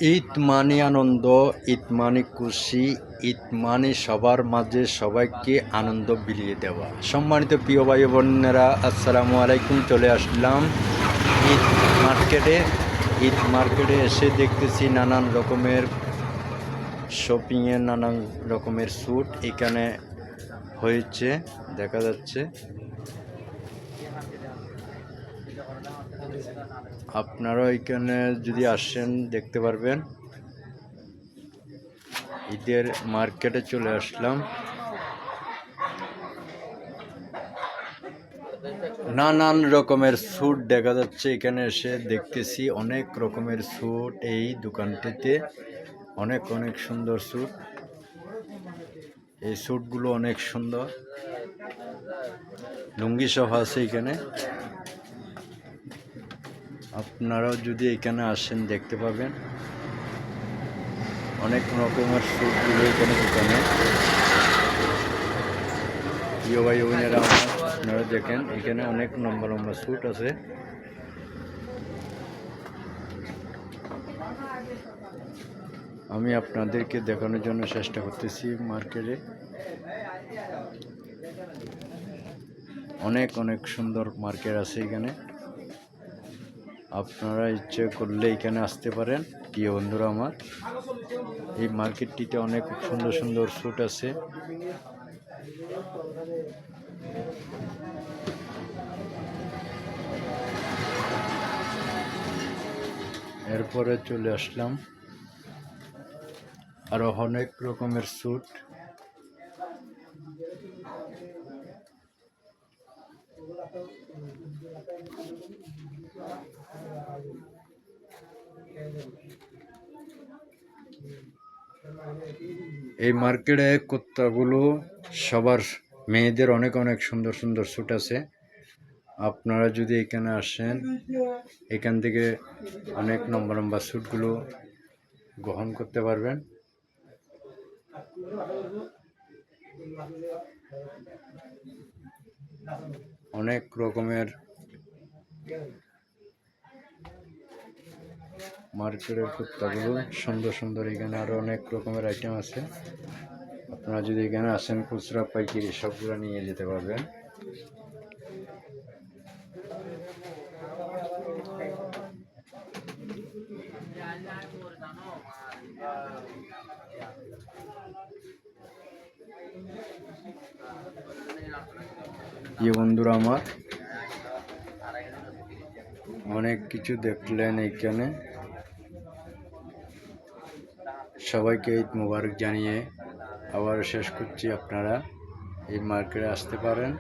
ঈদ মানে আনন্দ, ঈদ মানে খুশি, ঈদ মানে সবার মাঝে সবাইকে আনন্দ বিলিয়ে দেওয়া। সম্মানিত প্রিয় ভাই বোনেরা, আসসালামু আলাইকুম। চলে আসলাম ঈদ মার্কেটে। ঈদ মার্কেটে এসে দেখতেছি নানান রকমের শপিংয়ে নানান রকমের স্যুট এখানে হয়েছে, দেখা যাচ্ছে। আপনারা এখানে যদি আসেন দেখতে পারবেন। ঈদের মার্কেটে চলে আসলাম। নানান রকমের স্যুট দেখা যাচ্ছে, এখানে এসে দেখতেছি অনেক রকমের স্যুট এই দোকানটিতে। অনেক অনেক সুন্দর স্যুট, এই স্যুটগুলো অনেক সুন্দর, লুঙ্গি সহ আছে এখানে। আপনারাও যদি এখানে আসেন দেখতে পাবেন অনেক রকমের স্যুটগুলো এখানে দোকানে। প্রিয় ভাই বোনেরা আমার, আপনারা দেখেন এখানে অনেক লম্বা লম্বা স্যুট আছে। আমি আপনাদেরকে দেখানোর জন্য চেষ্টা করতেছি। মার্কেটে অনেক অনেক সুন্দর মার্কেট আছে এখানে। আপনারা ইচ্ছে করলে এখানে আসতে পারেন প্রিয় বন্ধুরা আমার। এই মার্কেটটিতে অনেক সুন্দর সুন্দর স্যুট আছে। এরপরে চলে আসলাম আরো অনেক রকমের স্যুট। এই মার্কেটে কুত্তাগুলো সবার মেয়েদের অনেক অনেক সুন্দর সুন্দর স্যুট আছে। আপনারা যদি এখানে আসেন, এখান থেকে অনেক লম্বা লম্বা স্যুটগুলো গ্রহণ করতে পারবেন। অনেক রকমের মার্কেটের কুর্তাগুলো সুন্দর সুন্দর। এখানে আরো অনেক রকমের আইটেম আছে। আপনারা যদি এখানে আসেন, খুচরা পাইকারি সবগুলো নিয়ে যেতে পারবেন। বন্ধুরা আমার, অনেক কিছু দেখলেন এইখানে। সবাইকে ঈদ মোবারক জানিয়ে আবার শেষ করছি। আপনারা এই মার্কেটে আসতে পারেন।